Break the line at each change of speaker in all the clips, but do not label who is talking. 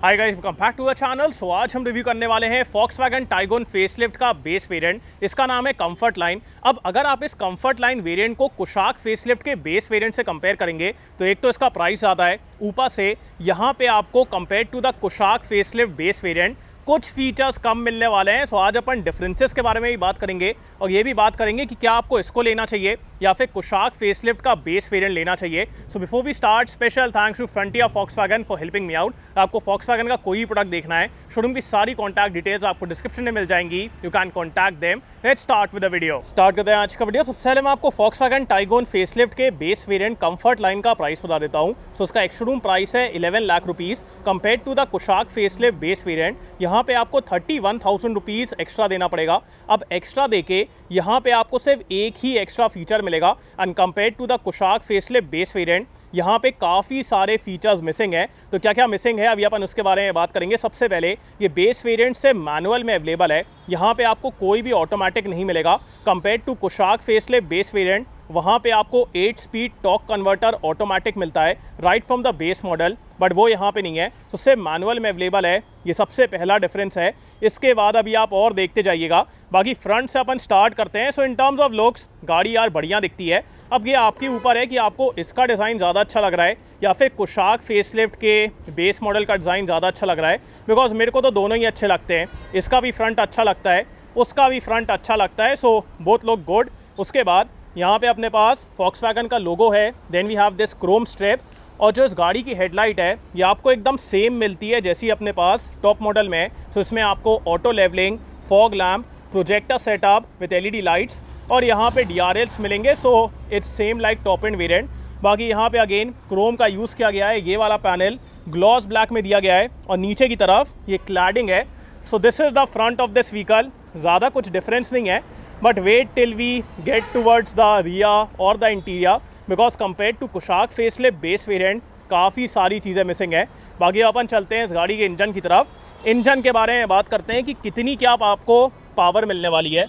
Hi guys, welcome back to the channel. So आज हम review करने वाले हैं Volkswagen Tiguan फेसलिफ्ट का बेस वेरिएंट। इसका नाम है कंफर्ट लाइन। अब अगर आप इस कंफर्ट लाइन वेरिएंट को कुशाक फेसलिफ्ट के बेस वेरिएंट से कंपेयर करेंगे तो एक तो इसका प्राइस ज़्यादा है, ऊपर से यहाँ पे आपको compare to the Kushaq facelift base variant कुछ फीचर्स कम मिलने वाले हैं। सो आज अपन डिफरेंसेस के बारे में भी बात करेंगे और ये भी बात करेंगे कि क्या आपको इसको लेना चाहिए या फिर कुशाक फेसलिफ्ट का बेस वेरिएंट लेना चाहिए। So before we start, special thanks to Frontier Volkswagen for helping me out. आपको Volkswagen का कोई प्रोडक्ट देखना है, शोरूम की सारी कॉन्टैक्ट डिटेल्स आपको डिस्क्रिप्शन में मिल जाएंगी। You can contact them. Let's start with the video. Start करते हैं आज का वीडियो। सबसे पहले मैं आपको Volkswagen Tiguan फेसलिफ्ट के बेस वेरिएंट कंफर्ट लाइन का प्राइस बता देता हूँ। सो उसका एक शोरूम प्राइस है 11 lakh rupees compare to the Kushaq facelift base variant. यहाँ पे आपको 31,000 रुपीज़ एक्स्ट्रा देना पड़ेगा। अब एक्स्ट्रा देके यहाँ पे आपको सिर्फ एक ही एक्स्ट्रा फीचर मिलेगा and compare to the Kushaq facelift base variant यहाँ पे काफ़ी सारे फीचर्स मिसिंग हैं। तो क्या क्या मिसिंग है अभी अपन उसके बारे में बात करेंगे। सबसे पहले ये बेस वेरिएंट से मैनुअल में अवेलेबल है, यहाँ पे आपको कोई भी ऑटोमेटिक नहीं मिलेगा। Compare to Kushaq facelift base variant वहाँ पे आपको 8 स्पीड टॉर्क कन्वर्टर ऑटोमेटिक मिलता है right from the base model, but वो यहाँ पे नहीं है। तो सिर्फ मैनुअल में अवेलेबल है। ये सबसे पहला डिफरेंस है। इसके बाद अभी आप और देखते जाइएगा। बाकी फ्रंट से अपन स्टार्ट करते हैं। सो इन टर्म्स ऑफ लुक्स गाड़ी यार बढ़िया दिखती है। अब ये आपके ऊपर है कि आपको इसका डिज़ाइन ज़्यादा अच्छा लग रहा है या फिर कुशाक फेसलिफ्ट के बेस मॉडल का डिज़ाइन ज़्यादा अच्छा लग रहा है। बिकॉज मेरे को तो दोनों ही अच्छे लगते हैं। इसका भी फ्रंट अच्छा लगता है, उसका भी फ्रंट अच्छा लगता है। So both look good. उसके बाद यहाँ पे अपने पास Volkswagen का लोगो है। Then we have this chrome strip. और जो इस गाड़ी की हेडलाइट है ये आपको एकदम सेम मिलती है जैसी अपने पास टॉप मॉडल में है। सो इसमें आपको auto levelling, fog lamp, projector setup with LED lights और यहाँ पे DRLs मिलेंगे। So it's same like top end variant. बाकी यहाँ पे अगेन क्रोम का यूज़ किया गया है। ये वाला पैनल ग्लॉस ब्लैक में दिया गया है और नीचे की तरफ ये क्लैडिंग है। So this is the front of this vehicle. ज़्यादा कुछ डिफरेंस नहीं है, but wait till we get towards the rear और the interior because compare to Kushaq facelift base variant काफ़ी सारी चीज़ें मिसिंग है। बाकी अपन चलते हैं इस गाड़ी के इंजन की तरफ। इंजन के बारे में बात करते हैं कि कितनी क्या आपको पावर मिलने वाली है।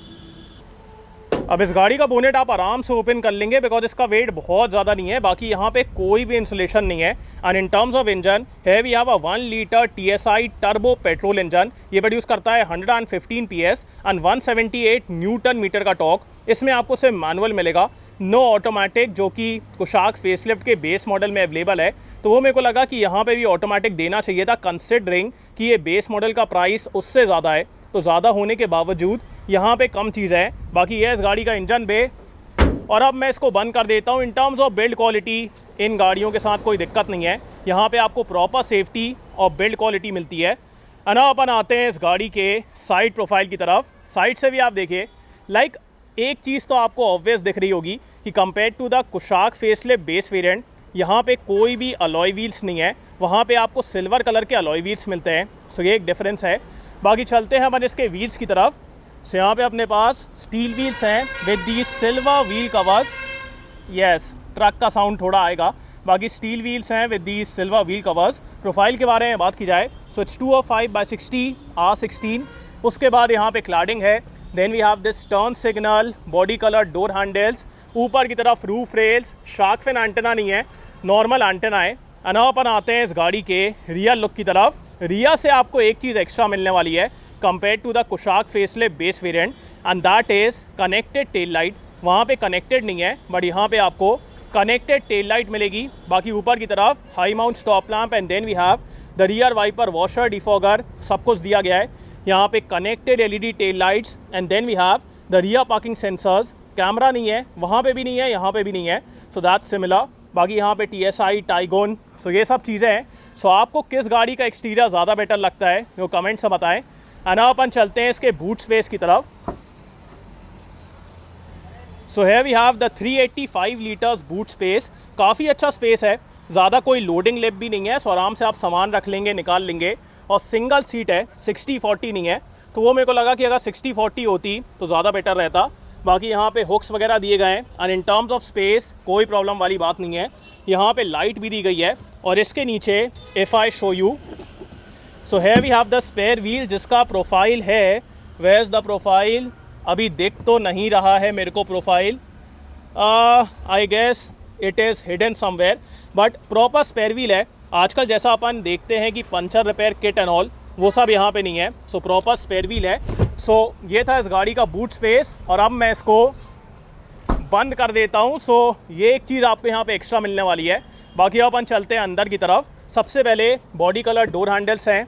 अब इस गाड़ी का बोनेट आप आराम से ओपन कर लेंगे बिकॉज इसका वेट बहुत ज़्यादा नहीं है। बाकी यहाँ पे कोई भी इंसुलेशन नहीं है। And in terms of engine है we have a 1 litre TSI turbo petrol engine. ये प्रोड्यूस करता है 115 PS एंड 178 न्यूटन मीटर का टॉर्क। इसमें आपको सिर्फ मैनुअल मिलेगा, नो ऑटोमेटिक, जो कि कुशाक फेसलिफ्ट के बेस मॉडल में अवेलेबल है। तो वो मेरे को लगा कि यहाँ पे भी ऑटोमेटिक देना चाहिए था कंसिडरिंग कि ये बेस मॉडल का प्राइस उससे ज़्यादा है। तो ज़्यादा होने के बावजूद यहाँ पे कम चीज़ है। बाकी ये इस गाड़ी का इंजन बे। और अब मैं इसको बंद कर देता हूँ। इन terms of build quality in गाड़ियों के साथ कोई दिक्कत नहीं है। यहाँ पे आपको प्रॉपर सेफ्टी और बिल्ड क्वालिटी मिलती है। अना अपन आते हैं इस गाड़ी के साइड प्रोफाइल की तरफ। साइड से भी आप देखिए, लाइक एक चीज़ तो आपको ऑब्वियस दिख रही होगी कि compare to the Kushaq facelift base variant यहाँ पे कोई भी अलॉय व्हील्स नहीं है। वहाँ पे आपको सिल्वर कलर के अलॉय व्हील्स मिलते हैं। सो ये एक डिफरेंस है। बाकी चलते हैं अपन इसके व्हील्स की तरफ। सो यहाँ पे अपने पास स्टील व्हील्स हैं with the silver wheel covers. Yes, truck का साउंड थोड़ा आएगा। बाकी स्टील व्हील्स हैं with the silver wheel covers. Profile के बारे में बात की जाए सो इट्स 205/60 R16। उसके बाद यहाँ पे क्लैडिंग है। Then we have this turn signal, body colour door handles, ऊपर की तरफ roof rails. Shark fin antenna नहीं है, नॉर्मल एंटेना है। अना अपन आते हैं इस गाड़ी के रियर लुक की तरफ। रियर से आपको एक चीज़ एक्स्ट्रा मिलने वाली है compare to the Kushaq facelift base variant and that is connected tail light. वहाँ पे कनेक्टेड नहीं है, बट यहाँ पे आपको कनेक्टेड टेल लाइट मिलेगी। बाकी ऊपर की तरफ high mount stop lamp and then we have the rear wiper, washer, defogger, सब कुछ दिया गया है। यहाँ पे connected LED tail lights and then we have the rear parking sensors. Camera नहीं है, वहाँ पे भी नहीं है, यहाँ पे भी नहीं है। So that's similar. बाकी यहाँ पे TSI टाइगोन। सो ये सब चीज़ें हैं। सो आपको किस गाड़ी का एक्सटीरियर ज़्यादा बेटर लगता है वो कमेंट से बताएं। अना अपन चलते हैं इसके बूट स्पेस की तरफ। सो है we have the 385 litres boot space. काफ़ी अच्छा स्पेस है, ज़्यादा कोई लोडिंग लिप भी नहीं है। सो आराम से आप सामान रख लेंगे, निकाल लेंगे। और सिंगल सीट है, 60-40 नहीं है। तो वो मेरे को लगा कि अगर 60-40 होती तो ज़्यादा बेटर रहता। बाकी यहाँ पे हुक्स वगैरह दिए गए हैं and in terms of space कोई प्रॉब्लम वाली बात नहीं है। यहाँ पे लाइट भी दी गई है। और इसके नीचे if I show you, so है we have the spare wheel जिसका प्रोफाइल है। Where is the profile? अभी दिख तो नहीं रहा है मेरे को profile. I guess it is hidden somewhere, but proper spare wheel है। आजकल जैसा अपन देखते हैं कि puncture repair kit and all, वो सब यहाँ पे नहीं है। सो प्रॉपर स्पेयर व्हील है। सो ये था इस गाड़ी का बूट स्पेस, और अब मैं इसको बंद कर देता हूँ। सो ये एक चीज़ आपको यहाँ पे एक्स्ट्रा मिलने वाली है। बाकी अपन चलते हैं अंदर की तरफ। सबसे पहले बॉडी कलर डोर हैंडल्स हैं,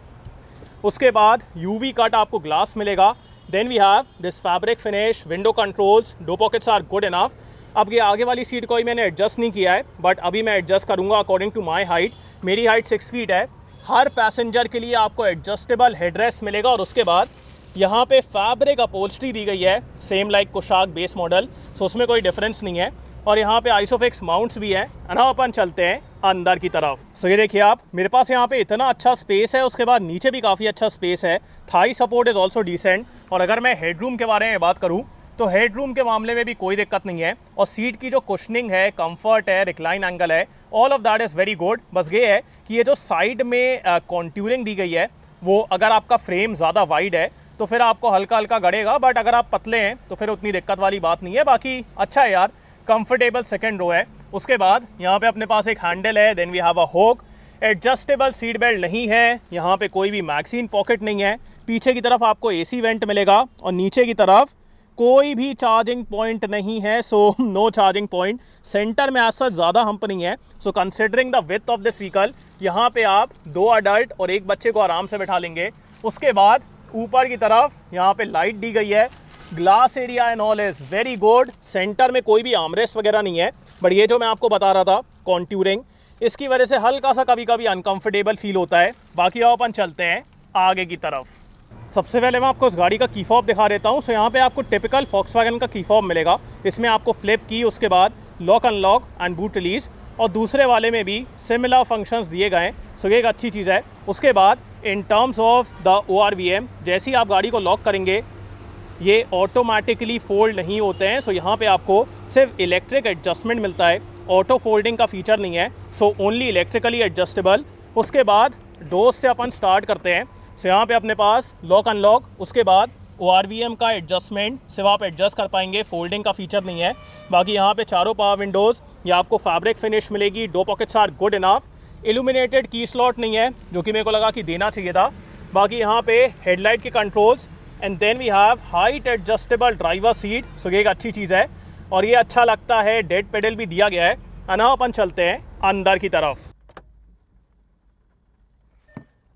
उसके बाद यूवी कट आपको ग्लास मिलेगा। Then we have this fabric finish, window controls, door pockets are good enough. अब ये आगे वाली सीट को ही मैंने एडजस्ट नहीं किया है, बट अभी मैं एडजस्ट करूँगा अकॉर्डिंग टू माई हाइट। मेरी हाइट 6 फीट है। हर पैसेंजर के लिए आपको एडजस्टेबल हेडरेस्ट मिलेगा, और उसके बाद यहाँ पे फैब्रिक अपहोल्स्ट्री दी गई है, same like Kushaq base model. So उसमें कोई डिफरेंस नहीं है। और यहाँ पे आइसोफिक्स माउंट्स भी हैं। ना अपन चलते हैं अंदर की तरफ। सो ये देखिए आप, मेरे पास यहाँ पे इतना अच्छा स्पेस है, उसके बाद नीचे भी काफ़ी अच्छा स्पेस है। Thigh support is also decent. और अगर मैं हेडरूम के बारे में बात करूँ तो हेडरूम के मामले में भी कोई दिक्कत नहीं है। और सीट की जो कुशनिंग है, कंफर्ट है, रिक्लाइन एंगल है, all of that is very good. बस ये है कि ये जो साइड में कॉन्ट्यूरिंग दी गई है, वो अगर आपका फ्रेम ज़्यादा वाइड है तो फिर आपको हल्का हल्का गड़ेगा, बट अगर आप पतले हैं तो फिर उतनी दिक्कत वाली बात नहीं है। बाकी अच्छा है यार, कंफर्टेबल सेकंड रो है। उसके बाद यहाँ पे अपने पास एक हैंडल है। Then we have a hook. Adjustable seat belt नहीं है। यहाँ पे कोई भी मैगजीन पॉकेट नहीं है। पीछे की तरफ आपको एसी वेंट मिलेगा, और नीचे की तरफ कोई भी चार्जिंग पॉइंट नहीं है। So no charging point. Center में ऐसा ज़्यादा हम्प नहीं है। So considering the width of this vehicle, यहाँ पे आप 2 अडल्ट और 1 बच्चे को आराम से बैठा लेंगे। उसके बाद ऊपर की तरफ यहाँ पे लाइट दी गई है। Glass area and all is very good. Centre में कोई भी आर्मरेस्ट वगैरह नहीं है, बट ये जो मैं आपको बता रहा था कॉन्ट्यूरिंग, इसकी वजह से हल्का सा कभी कभी अनकंफर्टेबल फील होता है। बाकी अपन चलते हैं आगे की तरफ। सबसे पहले मैं आपको इस गाड़ी का की फॉब दिखा देता हूँ। सो यहाँ पे आपको टिपिकल फॉक्सवैगन का की फॉब मिलेगा। इसमें आपको फ्लिप की, उसके बाद lock unlock and boot release, और दूसरे वाले में भी सिमिलर फंक्शंस दिए गए हैं। सो ये एक अच्छी चीज़ है। उसके बाद इन टर्म्स ऑफ द ORVM, जैसे ही आप गाड़ी को लॉक करेंगे ये ऑटोमेटिकली फोल्ड नहीं होते हैं। सो यहाँ पे आपको सिर्फ इलेक्ट्रिक एडजस्टमेंट मिलता है, ऑटो फोल्डिंग का फीचर नहीं है। So only electrically adjustable. उसके बाद डोर से अपन स्टार्ट करते हैं। सो यहाँ पे अपने पास लॉक अनलॉक, उसके बाद ORVM का एडजस्टमेंट सिर्फ आप एडजस्ट कर पाएंगे, फोल्डिंग का फीचर नहीं है। बाकी यहाँ पे चारों पावर विंडोज़, या आपको फैब्रिक फिनिश मिलेगी। Door pockets are good enough. Illuminated key slot नहीं है, जो कि मेरे को लगा कि देना चाहिए था। बाकी यहाँ पे हेडलाइट के controls, and then we have height adjustable driver seat. So ये एक अच्छी चीज़ है, और ये अच्छा लगता है। डेड पेडल भी दिया गया है। ना अपन चलते हैं अंदर की तरफ।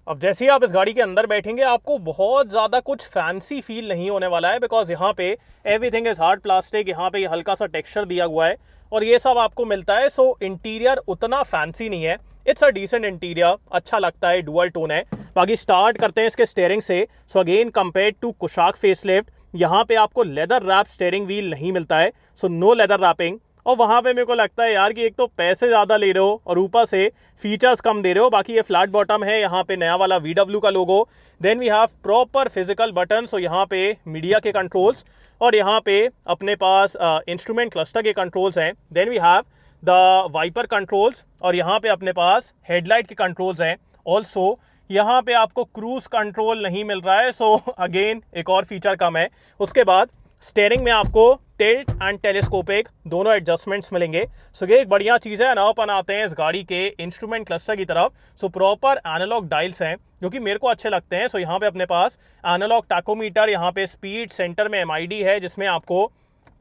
अब जैसे ही आप इस गाड़ी के अंदर बैठेंगे, आपको बहुत ज़्यादा कुछ फैंसी फील नहीं होने वाला है, बिकॉज यहाँ पे एवरीथिंग इज़ हार्ड प्लास्टिक। यहाँ पे ये हल्का सा टेक्सचर दिया हुआ है, और ये सब आपको मिलता है। सो इंटीरियर उतना फैंसी नहीं है। इट्स अ डिसेंट इंटीरियर, अच्छा लगता है, डुअल टोन है। बाकी स्टार्ट करते हैं इसके स्टीयरिंग से। So again compared to Kushaq facelift, यहाँ पे आपको लेदर रैप स्टीयरिंग व्हील नहीं मिलता है। So no leather wrapping. और वहाँ पे मेरे को लगता है यार कि एक तो पैसे ज़्यादा ले रहे हो और ऊपर से फीचर्स कम दे रहे हो। बाकी ये फ्लैट बॉटम है, यहाँ पे नया वाला VW का लोगो। Then we have proper physical button. So यहाँ पे मीडिया के कंट्रोल्स, और यहाँ पे अपने पास इंस्ट्रूमेंट क्लस्टर के कंट्रोल्स हैं। Then we have the wiper controls, और यहाँ पे अपने पास हेडलाइट के कंट्रोल्स हैं। ऑल्सो यहाँ पे आपको क्रूज कंट्रोल नहीं मिल रहा है। सो अगेन एक और फीचर कम है। उसके बाद स्टीयरिंग में आपको टिल्ट एंड टेलीस्कोपिक दोनों एडजस्टमेंट्स मिलेंगे। सो ये एक बढ़िया चीज़ है। नाउ अपन आते हैं इस गाड़ी के इंस्ट्रूमेंट क्लस्टर की तरफ। सो प्रॉपर एनालॉग डायल्स हैं, जो कि मेरे को अच्छे लगते हैं। सो यहाँ पे अपने पास एनालॉग टैकोमीटर, यहाँ पे स्पीड, सेंटर में MID है, जिसमें आपको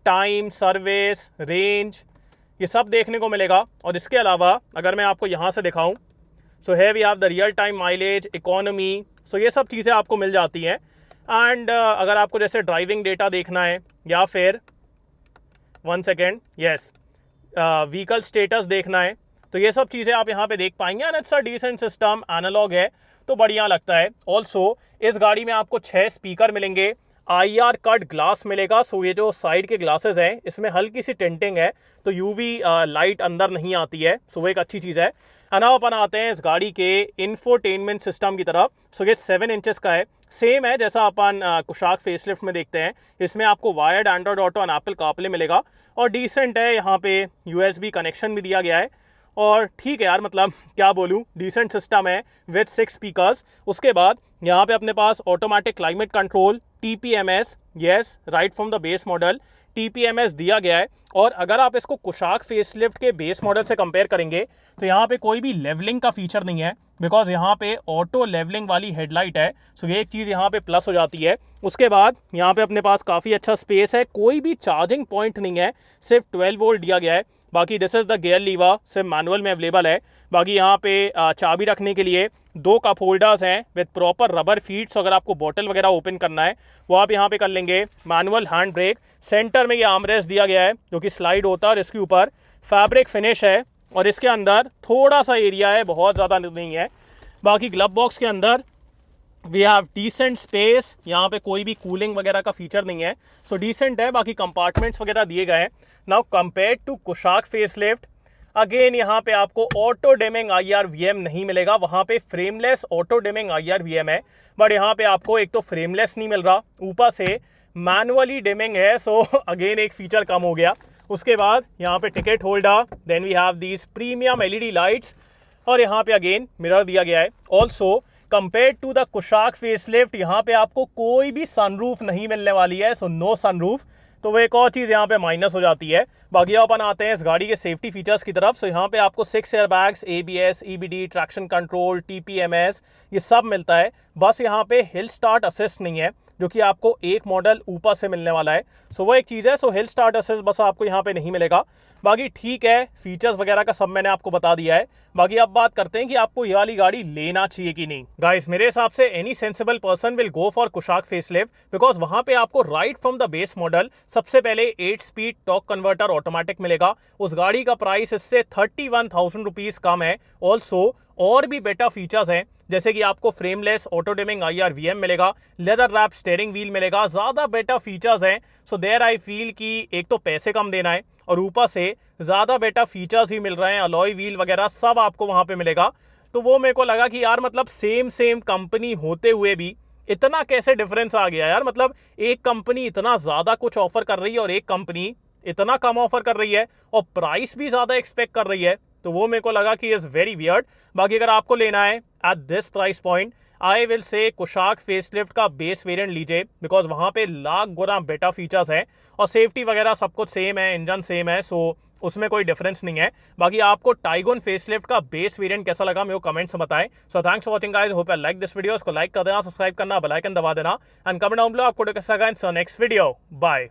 टाइम, सर्विस, रेंज, ये सब देखने को मिलेगा। और इसके अलावा अगर मैं आपको यहाँ से दिखाऊँ, सो है we have the real time mileage, economy. So ये सब चीज़ें आपको मिल जाती हैं। एंड अगर आपको जैसे ड्राइविंग डेटा देखना है, या फिर 1 सेकेंड, यस, व्हीकल स्टेटस देखना है, तो ये सब चीज़ें आप यहाँ पे देख पाएंगे। And it's a decent system, analog है, तो बढ़िया लगता है। ऑल्सो इस गाड़ी में आपको 6 स्पीकर मिलेंगे। IR कट ग्लास मिलेगा। सो ये जो साइड के ग्लासेस हैं, इसमें हल्की सी टिंटिंग है, तो UV लाइट अंदर नहीं आती है। सो वो एक अच्छी चीज़ है। अब अपन आते हैं इस गाड़ी के इंफोटेनमेंट सिस्टम की तरफ। सो ये 7 इंचेस का है, सेम है जैसा अपन कुशाक फेसलिफ्ट में देखते हैं। इसमें आपको वायर्ड एंड्रॉयड ऑटो और एप्पल कारप्ले मिलेगा, और डिसेंट है। यहाँ पे USB कनेक्शन भी दिया गया है, और ठीक है यार, मतलब क्या बोलूँ, डिसेंट सिस्टम है विद 6 स्पीकर्स। उसके बाद यहाँ पे अपने पास automatic climate control, TPMS, yes, right from the base model, TPMS दिया गया है। और अगर आप इसको कुशाक फेसलिफ्ट के बेस मॉडल से कंपेयर करेंगे तो यहाँ पे कोई भी लेवलिंग का फीचर नहीं है, बिकॉज यहाँ पे ऑटो लेवलिंग वाली हेडलाइट है। सो ये एक चीज़ यहाँ पे प्लस हो जाती है। उसके बाद यहाँ पे अपने पास काफ़ी अच्छा स्पेस है, कोई भी चार्जिंग पॉइंट नहीं है, सिर्फ 12 वोल्ट दिया गया है। बाकी this is the gear lever, सिर्फ मैनुअल में अवेलेबल है। बाकी यहाँ पे चाबी रखने के लिए 2 कप होल्डर्स हैं विद प्रॉपर रबर फीट्स। अगर आपको बॉटल वगैरह ओपन करना है वो आप यहाँ पे कर लेंगे। मैनुअल हैंड ब्रेक, सेंटर में ये आर्मरेस्ट दिया गया है जो कि स्लाइड होता है और इसके ऊपर फैब्रिक फिनिश है और इसके अंदर थोड़ा सा एरिया है, बहुत ज़्यादा नहीं है। बाकी ग्लव बॉक्स के अंदर वी हैव डिसेंट स्पेस, यहाँ पे कोई भी कूलिंग वगैरह का फीचर नहीं है, सो डिसेंट है। बाकी कंपार्टमेंट्स वगैरह दिए गए हैं। Now compared to Kushaq facelift, again यहाँ पे आपको ऑटो डिमिंग IRVM नहीं मिलेगा, वहाँ पे फ्रेमलेस ऑटो डिमिंग IRVM है। बट यहाँ पे आपको एक तो फ्रेमलेस नहीं मिल रहा, ऊपर से मैनुअली डिमिंग है, सो अगेन एक फीचर कम हो गया। उसके बाद यहाँ पे ticket holder, then we have these premium LED lights और यहाँ पे अगेन मिरर दिया गया है। Also compared to the Kushaq facelift यहाँ पे आपको कोई भी सनरूफ नहीं मिलने वाली है, सो नो सनरूफ, तो वो एक और चीज़ यहाँ पे माइनस हो जाती है। बाकी अपन आते हैं इस गाड़ी के सेफ्टी फीचर्स की तरफ। सो यहाँ पे आपको 6 airbags, ABS, EBD, traction control, TPMS ये सब मिलता है। बस यहाँ पे हिल स्टार्ट असिस्ट नहीं है जो कि आपको एक मॉडल ऊपर से मिलने वाला है, सो वो एक चीज़ है। सो हिल स्टार्ट असिस्ट बस आपको यहाँ पे नहीं मिलेगा। बाकी ठीक है, फीचर्स वगैरह का सब मैंने आपको बता दिया है। बाकी अब बात करते हैं कि आपको ये वाली गाड़ी लेना चाहिए कि नहीं। गाइस मेरे हिसाब से any sensible person will go for Kushaq facelift, because वहां पे आपको right from the base model सबसे पहले 8 स्पीड टॉर्क कन्वर्टर ऑटोमेटिक मिलेगा। उस गाड़ी का प्राइस इससे 31,000 रुपीज कम है। ऑल्सो और भी बेटर फीचर्स हैं, जैसे कि आपको फ्रेमलेस ऑटो डिमिंग IRVM मिलेगा, लेदर रैप स्टीयरिंग व्हील मिलेगा, ज़्यादा बेटर फीचर्स हैं। सो देयर आई फील कि एक तो पैसे कम देना है और ऊपर से ज़्यादा बेटर फीचर्स ही मिल रहे हैं, अलॉय व्हील वगैरह सब आपको वहाँ पे मिलेगा। तो वो मेरे को लगा कि यार मतलब सेम कंपनी होते हुए भी इतना कैसे डिफरेंस आ गया यार। मतलब एक कंपनी इतना ज़्यादा कुछ ऑफर कर रही है और एक कंपनी इतना कम ऑफर कर रही है और प्राइस भी ज़्यादा एक्सपेक्ट कर रही है, तो वो मेरे को लगा कि इज़ वेरी वियर्ड। बाकी अगर आपको लेना है at this price point, I will say Kushaq facelift का बेस वेरिएंट लीजिए, बिकॉज वहाँ पे लाख गुना बेटर फीचर्स हैं और सेफ्टी वगैरह सब कुछ सेम है, इंजन सेम है, सो उसमें कोई डिफरेंस नहीं है। बाकी आपको टाइगोन फेसलिफ्ट का बेस वेरिएंट कैसा लगा मेरे को कमेंट्स में बताएं। So thanks for watching guys, hope you like this video. इसको लाइक कर देना, सब्सक्राइब करना, बेल आइकन दबा देना एंड कमेंट डाउन बिलो आपको कैसा लगा इन नेक्स्ट वीडियो। बाय।